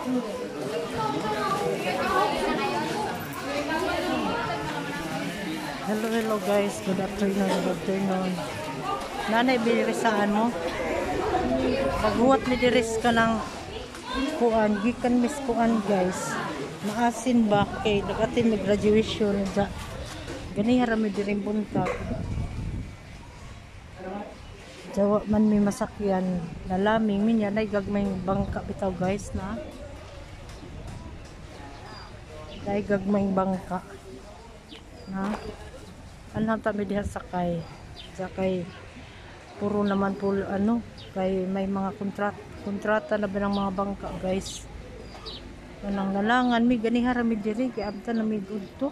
Hello guys, good afternoon. Nanay, birisaan mo. Paghuwat ni diris ka ng kuan, gikan mis kuan guys. Maasin ba kay nagatin may graduation ja. Gani harami diring buntag. Jawa man may masakyan, nalaming minya nay gagmayng bangka bitaw guys na. Day gagmayng bangka. Na. Anong ta mi diha sakay puro naman po ano kay may mga kontrata na ba ng mga bangka guys kanang nalangan mi gani harami diri kay abta na mi gudto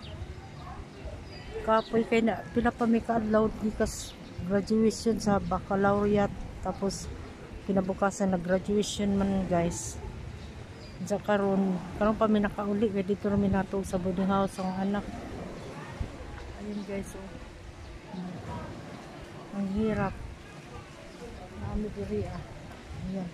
kapoy kay na pila pa mi kaadlaw gikas graduation sa baccalaureate tapos kinabukasan na graduation man guys sa karon pa mi nakauli kay dito na mi nato sa boarding house ang anak. Ayun guys, oh. Ang hirap. Nami diri ah. Ayan.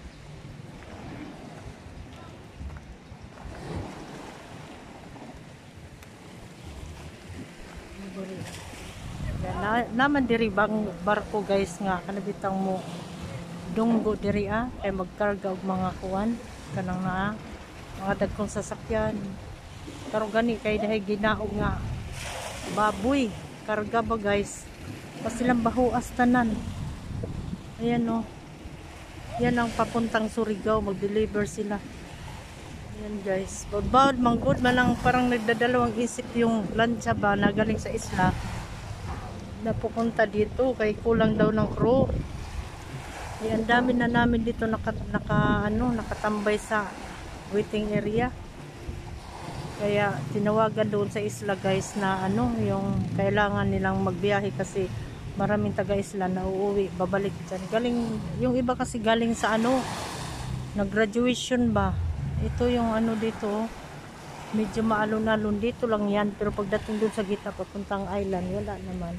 Naman diri bang barko guys nga kanabitang mo dunggo diri ah kay magkarga og mga kuwan kanang na mga dagkong sasakyan. Karon gani kay dahay ginaog nga baboy karga ba guys pas silang bahuas tanan. Ayan o, yan ang papuntang Surigao, mag-deliver sila. Ayan guys, bawd manggod malang parang nagdadalawang isip yung lancha ba na galing sa isla na pupunta dito kay kulang daw ng crew. Ayan, dami na namin dito nakatambay sa waiting area. Kaya tinawagan doon sa isla guys na yung kailangan nilang magbiyahe kasi maraming taga-isla na uuwi, babalik dyan. Galing, yung iba kasi galing sa nag-graduation ba. Ito yung dito, medyo maalon-alon dito lang yan. Pero pagdating doon sa gitna, papuntang island, wala naman.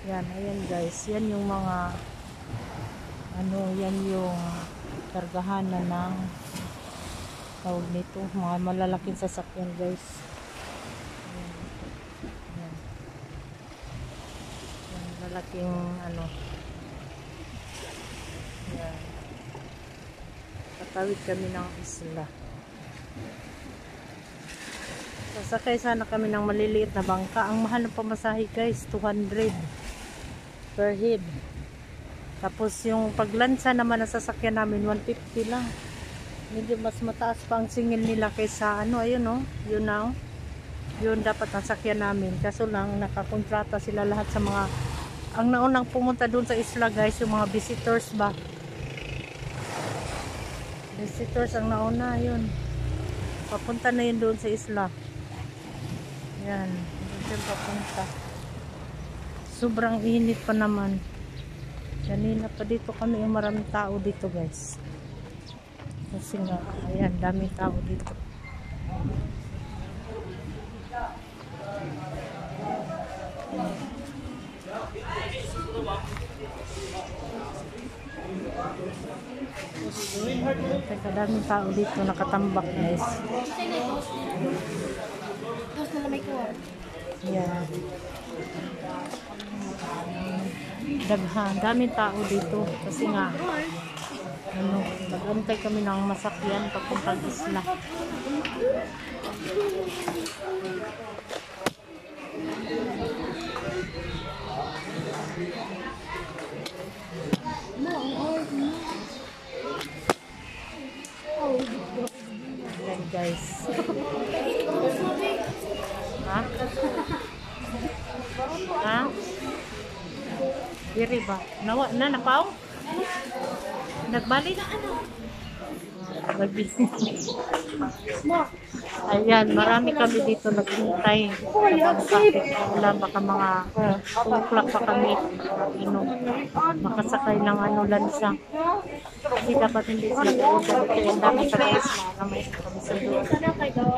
Yan, ayan guys. Yan yung mga, yan yung kargahanan ng tawag nito, mga malalaking sasakyan guys. Ayan. Ayan, malalaking ayan. Tatawid kami ng isla. Sasakay sana kami ng maliliit na bangka. Ang mahal ng pamasahe guys, 200 per head. Tapos yung paglansa naman na sasakyan namin 150 lang. Medyo mas mataas pa ang singil nila kaysa ayun yun na yun dapat ang sakyan namin, kaso lang nakakontrata sila lahat sa mga ang naunang pumunta doon sa isla guys, yung mga visitors ba, visitors ang nauna, yun papunta na yun doon sa isla. Yan, doon papunta. Sobrang init pa naman kanina pa dito kami, yung maraming tao dito guys kasi nga, ayan, daming tao dito. Teka, daming tao dito nakatambak guys. Ayan. Daghan, daming tao dito kasi nga nag-antay kami ng masakyan papuntang isla. Ayan guys. Ha? Ha? Diri ba? Napaw? Nagbali na Ayan, marami kami dito naghintay. Wala baka mga 2 o'clock pa kami makasakay ng lansa. Kasi dapat hindi sila pumunta dito. Yung dami sa guys na may kami sa doon.